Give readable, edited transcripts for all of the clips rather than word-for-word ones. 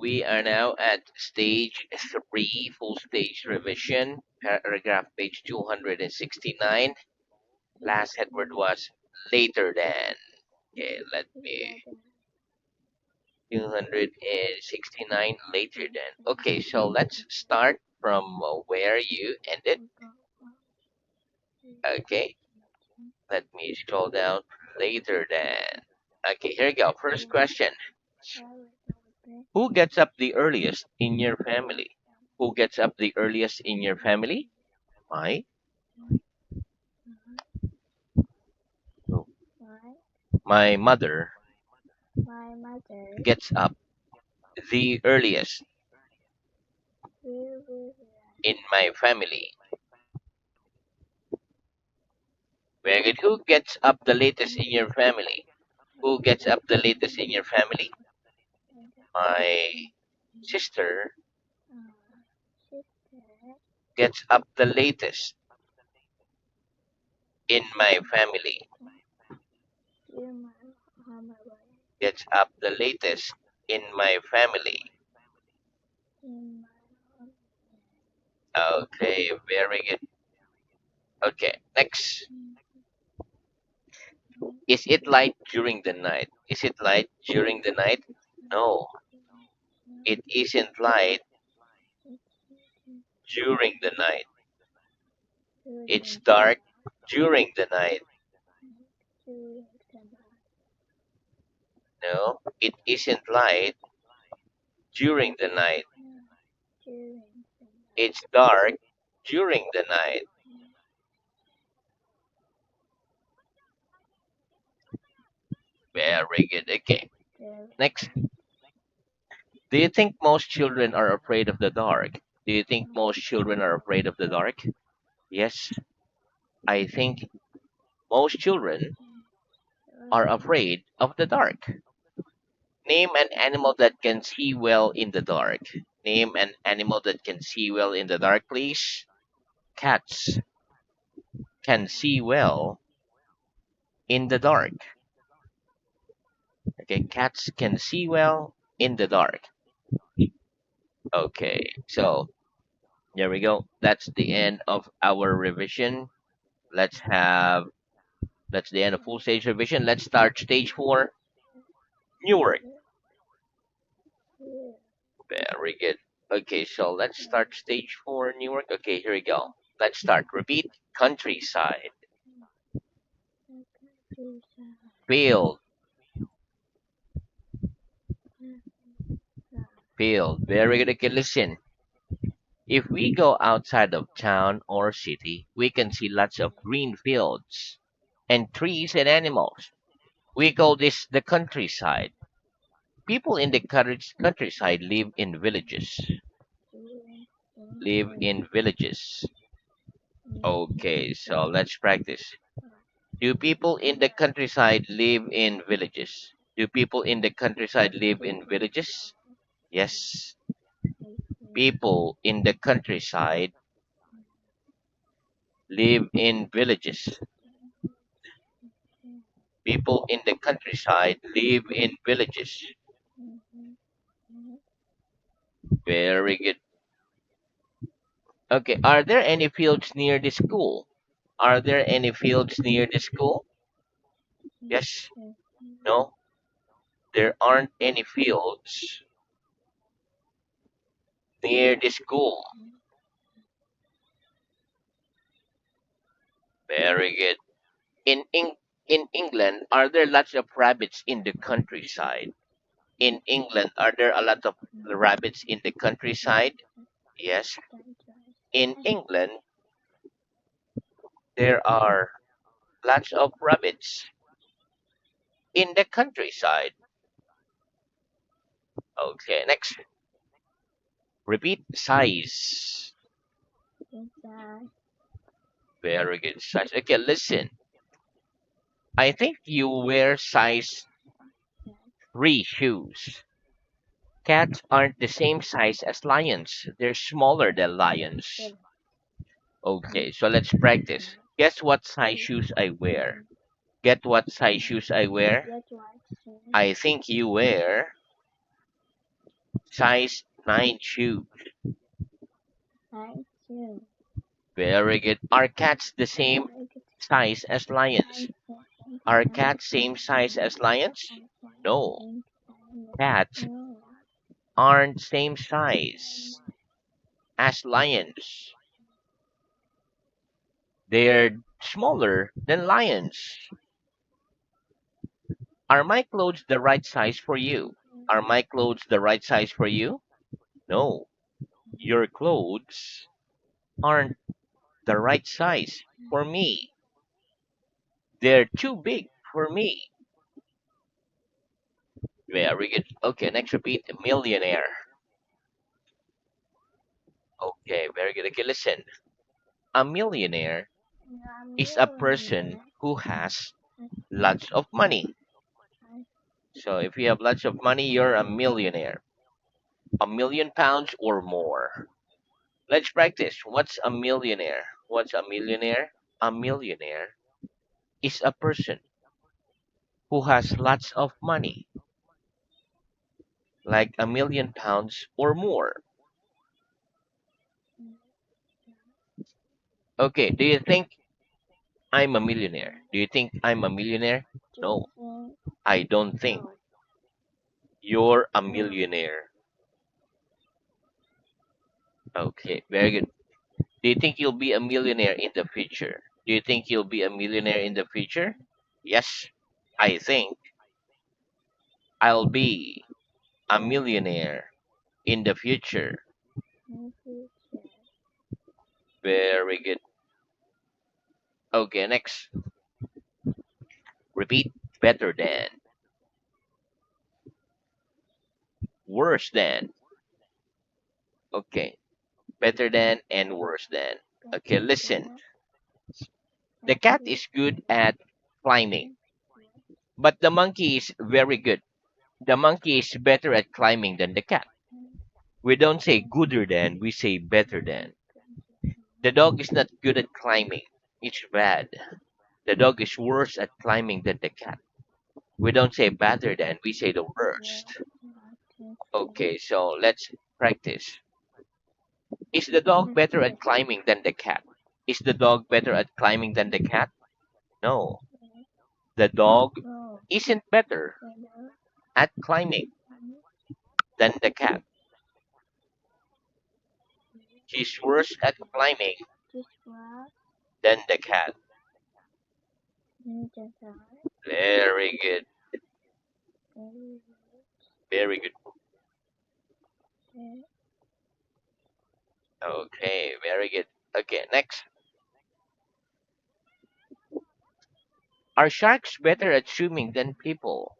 We are now at stage 3, full stage revision, paragraph page 269. Last headword was later than. Okay, let me 269 later than. Okay, so let's start from where you ended. Okay, let me scroll down. Later than. Okay, here we go. First question. Who gets up the earliest in your family? Who gets up the earliest in your family? My my mother gets up the earliest in my family. Very good. Who gets up the latest in your family? Who gets up the latest in your family? My sister gets up the latest in my family. Gets up the latest in my family. Okay, very good. Okay, next. Is it light during the night? Is it light during the night? No, it isn't light during the night. It's dark during the night. No, it isn't light during the night. It's dark during the night. Very good. Okay. Next. Do you think most children are afraid of the dark? Do you think most children are afraid of the dark? Yes, I think most children are afraid of the dark. Name an animal that can see well in the dark. Name an animal that can see well in the dark, please. Cats can see well in the dark. Okay, cats can see well in the dark. Okay, so there we go. That's the end of our revision. Let's have that's the end of full stage revision. Let's start stage 4, new word. Very good. Okay, so let's start stage 4, new word. Okay, here we go. Let's start. Repeat. Countryside. Field. Field. Very good. Okay, listen. If we go outside of town or city, we can see lots of green fields and trees and animals. We call this the countryside. People in the countryside live in villages. Live in villages. Okay, so let's practice. Do people in the countryside live in villages? Do people in the countryside live in villages? Yes. People in the countryside live in villages. People in the countryside live in villages. Very good. Okay, are there any fields near the school? Are there any fields near the school? Yes. No, there aren't any fields near the school. Very good. In in England, are there lots of rabbits in the countryside? In England, are there a lot of rabbits in the countryside? Yes. In England, there are lots of rabbits in the countryside. Okay, next. Repeat size. Very good. Size. Okay, listen. I think you wear size 3 shoes. Cats aren't the same size as lions. They're smaller than lions. Okay, so let's practice. Guess what size shoes I wear? Get what size shoes I wear? I think you wear Size 9 shoe. I too. Very good. Are cats the same Very good. size as lions? Are cats same size as lions? No. Cats No. aren't same size as lions. They're smaller than lions. Are my clothes the right size for you? Are my clothes the right size for you? No. Your clothes aren't the right size for me. They're too big for me. Very good. Okay, next repeat. Millionaire. Okay, very good. Okay, listen. A millionaire A is a person millionaire. who has lots of money. So if you have lots of money, you're a millionaire. £1 million or more. Let's practice. What's a millionaire? What's a millionaire? A millionaire is a person who has lots of money, like £1 million or more. Okay, do you think I'm a millionaire? Do you think I'm a millionaire? No, I don't think you're a millionaire. Okay, very good. Do you think you'll be a millionaire in the future? Do you think you'll be a millionaire in the future? Yes, I think I'll be a millionaire in the future. Very good. Okay, next. Repeat. Better than, worse than. Okay, better than and worse than. Okay, listen. The cat is good at climbing, but the monkey is very good. The monkey is better at climbing than the cat. We don't say gooder than, we say better than. The dog is not good at climbing. It's bad. The dog is worse at climbing than the cat. We don't say better than, we say the worst. Okay, so let's practice. Is the dog better at climbing than the cat? Is the dog better at climbing than the cat? No. The dog isn't better at climbing than the cat. He's worse at climbing than the cat. Very good. Very good. Okay, very good. Okay, next. Are sharks better at swimming than people?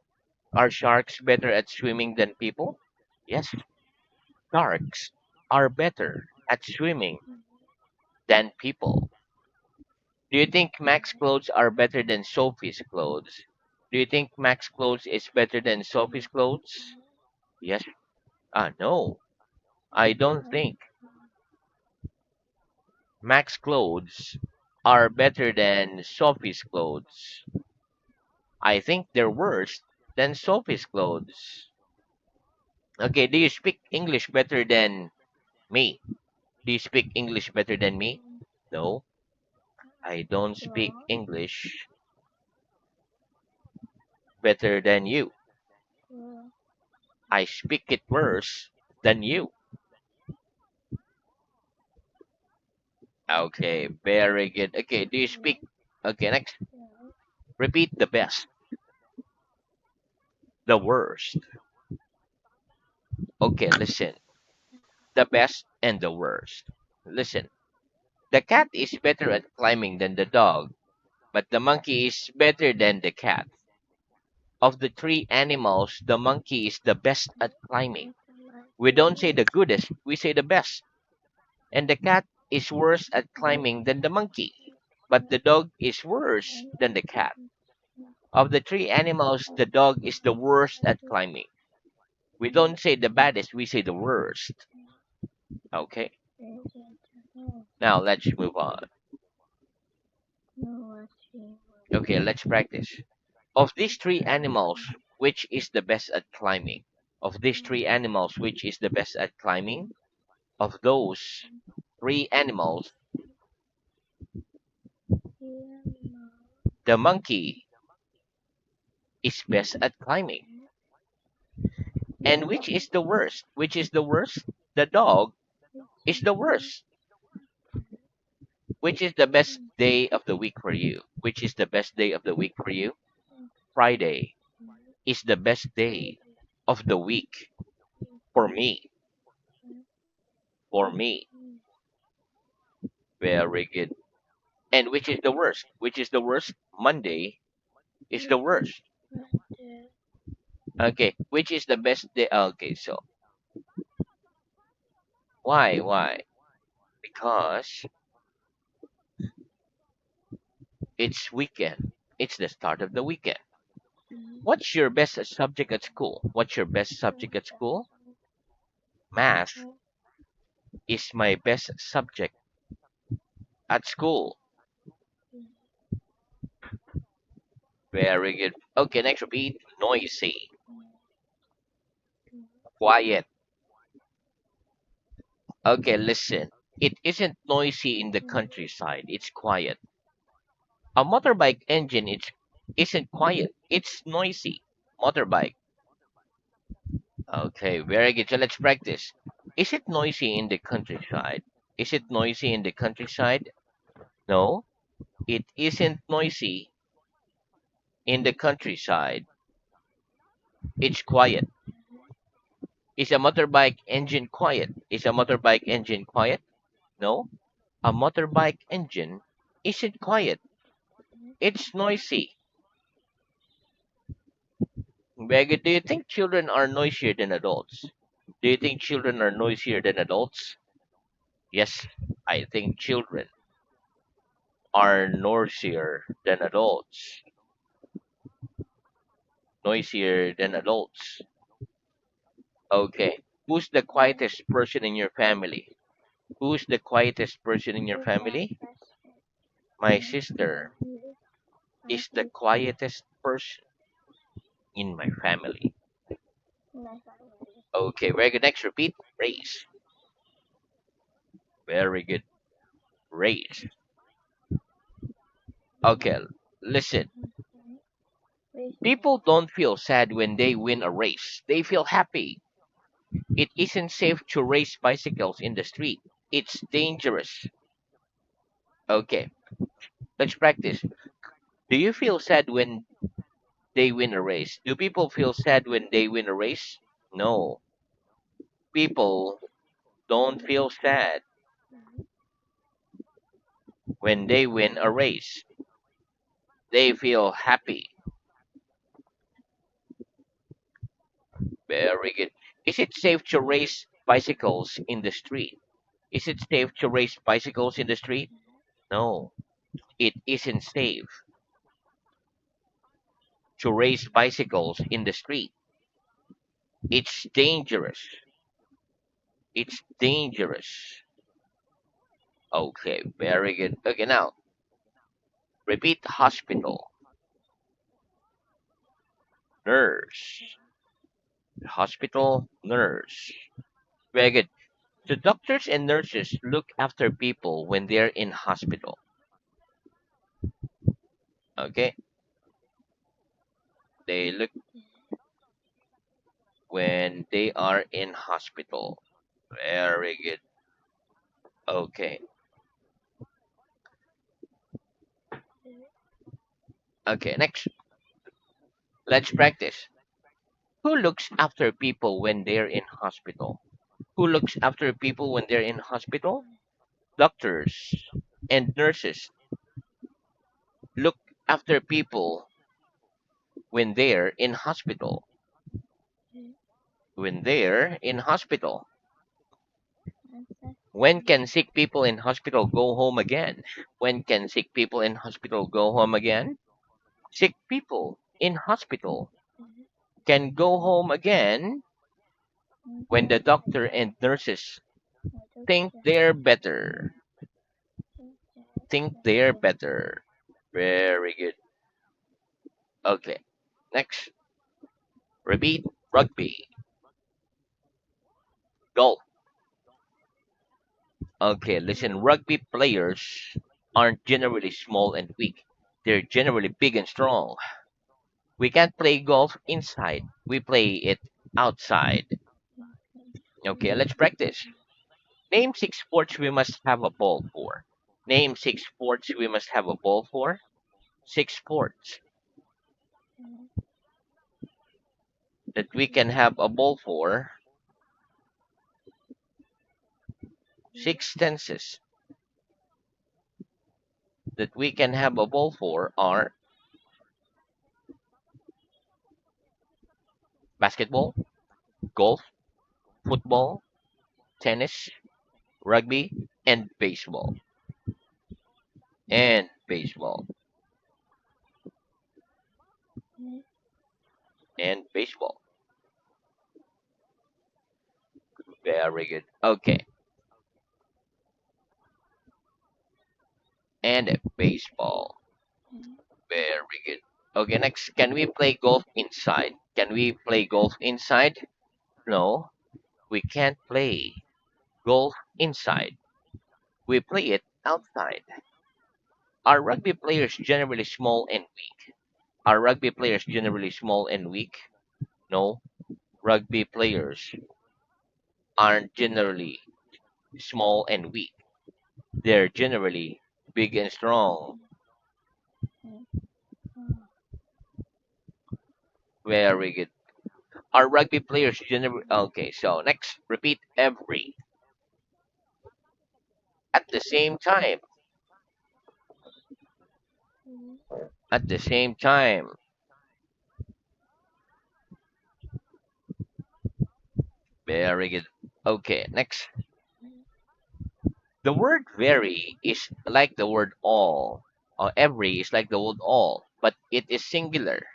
Are sharks better at swimming than people? Yes, sharks are better at swimming than people. Do you think Mac's clothes are better than Sophie's clothes? Do you think Mac's clothes is better than Sophie's clothes? Yes. No. I don't think Mac's clothes are better than Sophie's clothes. I think they're worse than Sophie's clothes. Okay, do you speak English better than me? Do you speak English better than me? No, I don't speak English better than you. I speak it worse than you. Okay, very good. Okay, do you speak? Okay, next. Repeat the best, the worst. Okay, listen. The best and the worst. Listen. The cat is better at climbing than the dog, but the monkey is better than the cat. Of the three animals, the monkey is the best at climbing. We don't say the goodest, we say the best. And the cat is worse at climbing than the monkey, but the dog is worse than the cat. Of the three animals, the dog is the worst at climbing. We don't say the baddest, we say the worst. Okay, now let's move on. Okay, let's practice. Of these three animals, which is the best at climbing? Of these three animals, which is the best at climbing? Of those three animals, the monkey is best at climbing. And which is the worst? Which is the worst? The dog is the worst. Which is the best day of the week for you? Which is the best day of the week for you? Friday is the best day of the week for me. For me. Very good. And which is the worst? Which is the worst? Monday is the worst. Okay. Which is the best day? Okay. So why? Why? Because it's weekend. It's the start of the weekend. What's your best subject at school? What's your best subject at school? Math is my best subject at school. Very good. Okay, next repeat. Noisy. Quiet. Okay, listen. It isn't noisy in the countryside. It's quiet. A motorbike engine isn't quiet. It's noisy. Motorbike. Okay, very good. So let's practice. Is it noisy in the countryside? Is it noisy in the countryside? No, it isn't noisy in the countryside. It's quiet. Is a motorbike engine quiet? Is a motorbike engine quiet? No, a motorbike engine isn't quiet. It's noisy. Very good. Do you think children are noisier than adults? Do you think children are noisier than adults? Yes, I think children are noisier than adults. Noisier than adults. Okay. Who's the quietest person in your family? Who's the quietest person in your family? My sister is the quietest person in my family. Okay, very good. Next, repeat. Race. Very good. Race. Okay, listen. People don't feel sad when they win a race. They feel happy. It isn't safe to race bicycles in the street. It's dangerous. Okay, let's practice. Do you feel sad when they win a race? Do people feel sad when they win a race? No. People don't feel sad when they win a race. They feel happy. Very good. Is it safe to race bicycles in the street? Is it safe to race bicycles in the street? No, it isn't safe to race bicycles in the street. It's dangerous. It's dangerous. Okay, very good. Okay, now repeat hospital, nurse, hospital, nurse. Very good. So doctors and nurses look after people when they're in hospital. Okay, they look when they are in hospital. Very good. Okay. Okay, next. Let's practice. Who looks after people when they're in hospital? Who looks after people when they're in hospital? Doctors and nurses look after people when they're in hospital. When they're in hospital. When can sick people in hospital go home again? When can sick people in hospital go home again? Sick people in hospital can go home again when the doctor and nurses think they're better. Think they're better. Very good. Okay. Next. Repeat. Rugby. Golf. Okay, listen. Rugby players aren't generally small and weak. They're generally big and strong. We can't play golf inside. We play it outside. Okay, let's practice. Name six sports we must have a ball for. Name six sports we must have a ball for. Six sports that we can have a ball for. Six tenses that we can have a ball for are basketball, golf, football, tennis, rugby, and baseball. And baseball. And baseball. Very good. Okay. And baseball. Very good. Okay, next. Can we play golf inside? Can we play golf inside? No, we can't play golf inside. We play it outside. Are rugby players generally small and weak? Are rugby players generally small and weak? No, rugby players aren't generally small and weak. They're generally big and strong. Very good. Are rugby players generally okay? So next, repeat every at the same time. At the same time. Very good. Okay, next. The word very is like the word all. Or every is like the word all, but it is singular.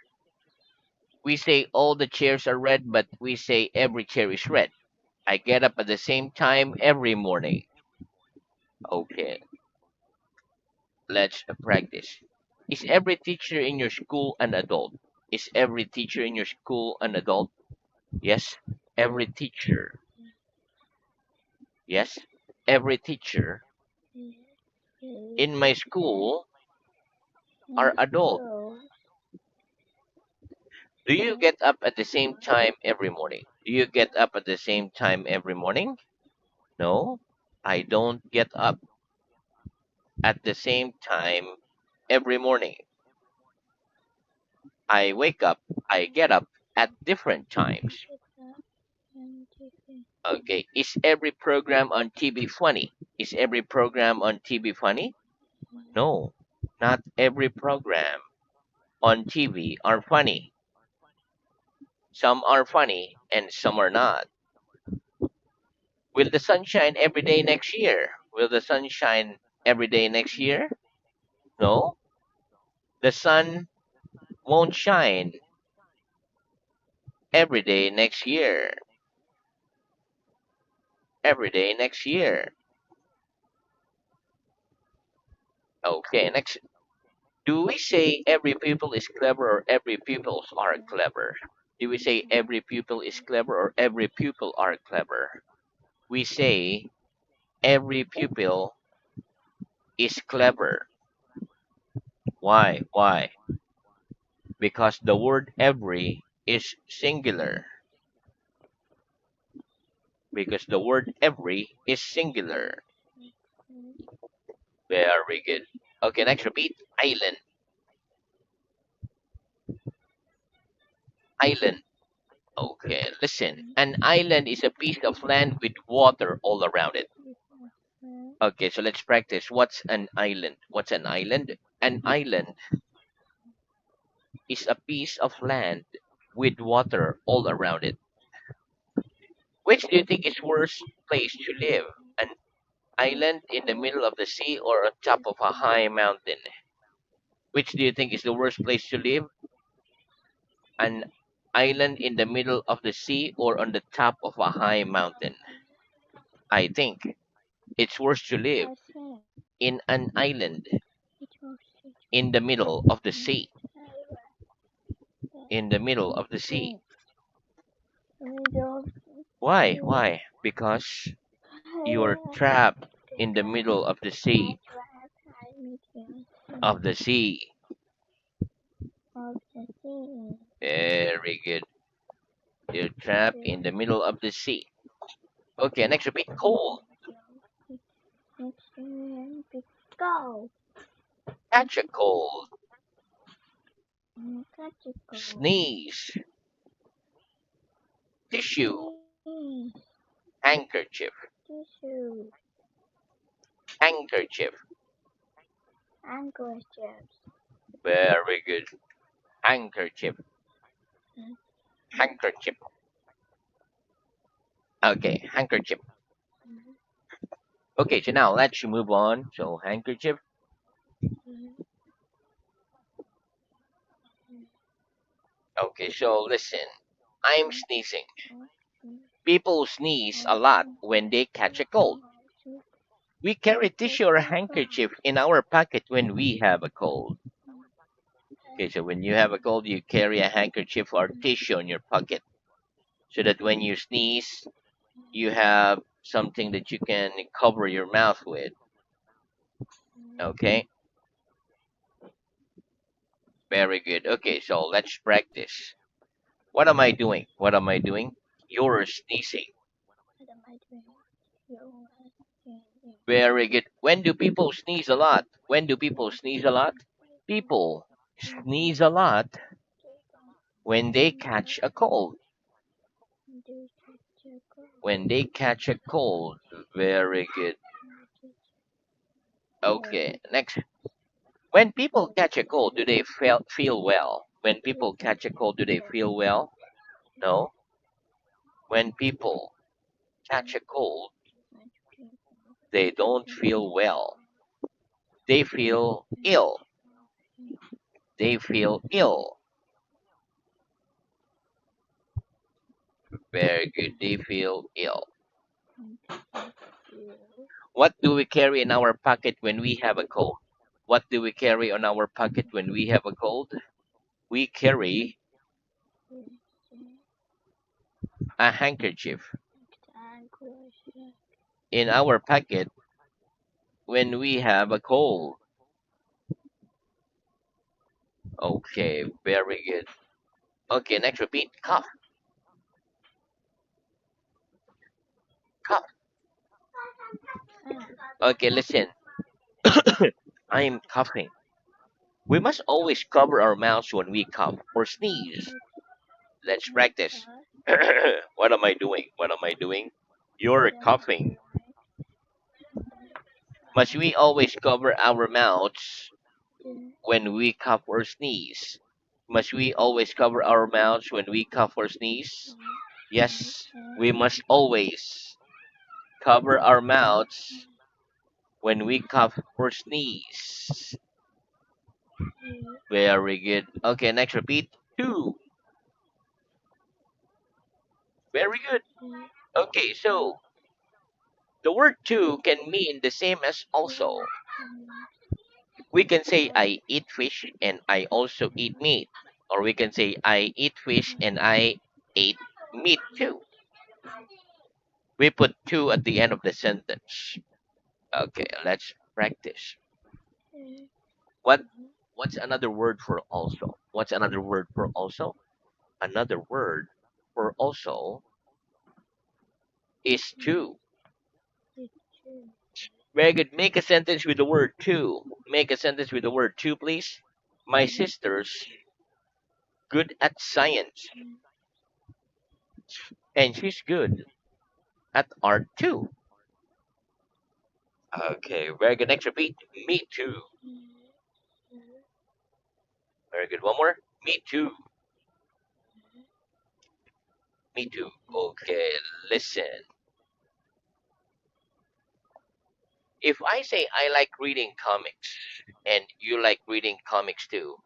We say all the chairs are red, but we say every chair is red. I get up at the same time every morning. Okay, let's practice. Is every teacher in your school an adult? Is every teacher in your school an adult? Yes, every teacher. Yes, every teacher in my school are adult. Do you get up at the same time every morning? Do you get up at the same time every morning? No, I don't get up at the same time every morning. I get up at different times. Okay, is every program on TV funny? Is every program on TV funny? No, not every program on TV are funny. Some are funny and some are not. Will the sun shine every day next year? Will the sun shine every day next year? No, the sun won't shine every day next year. Every day next year. Okay, next. Do we say every pupil is clever or every pupils are clever? Do we say every pupil is clever or every pupil are clever? We say every pupil is clever. Why? Why? Because the word every is singular. Because the word every is singular. Very good. Okay, next repeat. Island. Island. Okay, listen. An island is a piece of land with water all around it. Okay, so let's practice. What's an island? What's an island? An island is a piece of land with water all around it. Which do you think is worst place to live? An island in the middle of the sea or on top of a high mountain? Which do you think is the worst place to live? An island in the middle of the sea or on the top of a high mountain? I think it's worse to live in an island in the middle of the sea. In the middle of the sea. Why? Why? Because you're trapped in the middle of the sea. Of the sea. Of the sea. Very good. You're trapped in the middle of the sea. Okay, next repeat. Cold. Go. Catch a cold. Catch a cold. Sneeze. Tissue. Sneeze. Handkerchief. Tissue. Handkerchief. Handkerchief. Very good. Handkerchief. Handkerchief. Okay, handkerchief. Okay, so now let's move on. So handkerchief. Okay, so listen. I'm sneezing. People sneeze a lot when they catch a cold. We carry tissue or handkerchief in our pocket when we have a cold. Okay, so when you have a cold, you carry a handkerchief or tissue in your pocket so that when you sneeze, you have something that you can cover your mouth with. Okay, very good. Okay, so let's practice. What am I doing? What am I doing? You're sneezing. What am I doing? You are sneezing. Very good. When do people sneeze a lot? When do people sneeze a lot? People sneeze a lot when they catch a cold. When they catch a cold. Very good. Okay, next. When people catch a cold, do they feel well? When people catch a cold, do they feel well? No. When people catch a cold, they don't feel well. They feel ill. They feel ill. Very good. They feel ill. What do we carry in our pocket when we have a cold? What do we carry on our pocket when we have a cold? We carry a handkerchief in our pocket when we have a cold. Okay, very good. Okay, next repeat. Cough, cough. Okay, listen. I'm coughing. We must always cover our mouths when we cough or sneeze. Let's practice. What am I doing? What am I doing? You're coughing. Must we always cover our mouths when we cough or sneeze? Must we always cover our mouths when we cough or sneeze? Yes, we must always cover our mouths when we cough or sneeze. Very good. Okay, next repeat. Two. Very good. Okay, so the word two can mean the same as also. We can say I eat fish and I also eat meat. Or we can say I eat fish and I ate meat too. We put two at the end of the sentence. Okay, let's practice. What what's another word for also? What's another word for also? Another word for also is two. Very good. Make a sentence with the word two. Make a sentence with the word two, please. My sister's good at science, and she's good at art too. Okay, very good. Next, repeat. Me too. Very good. One more. Me too. Me too. Okay, listen. If I say I like reading comics and you like reading comics too,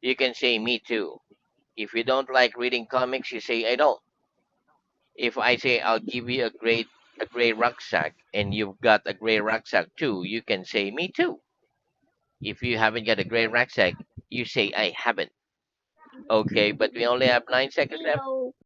you can say me too. If you don't like reading comics, you say I don't. If I say I'll give you a gray rucksack and you've got a gray rucksack too, you can say me too. If you haven't got a gray rucksack, you say I haven't. Okay, but we only have 9 seconds left. Hello.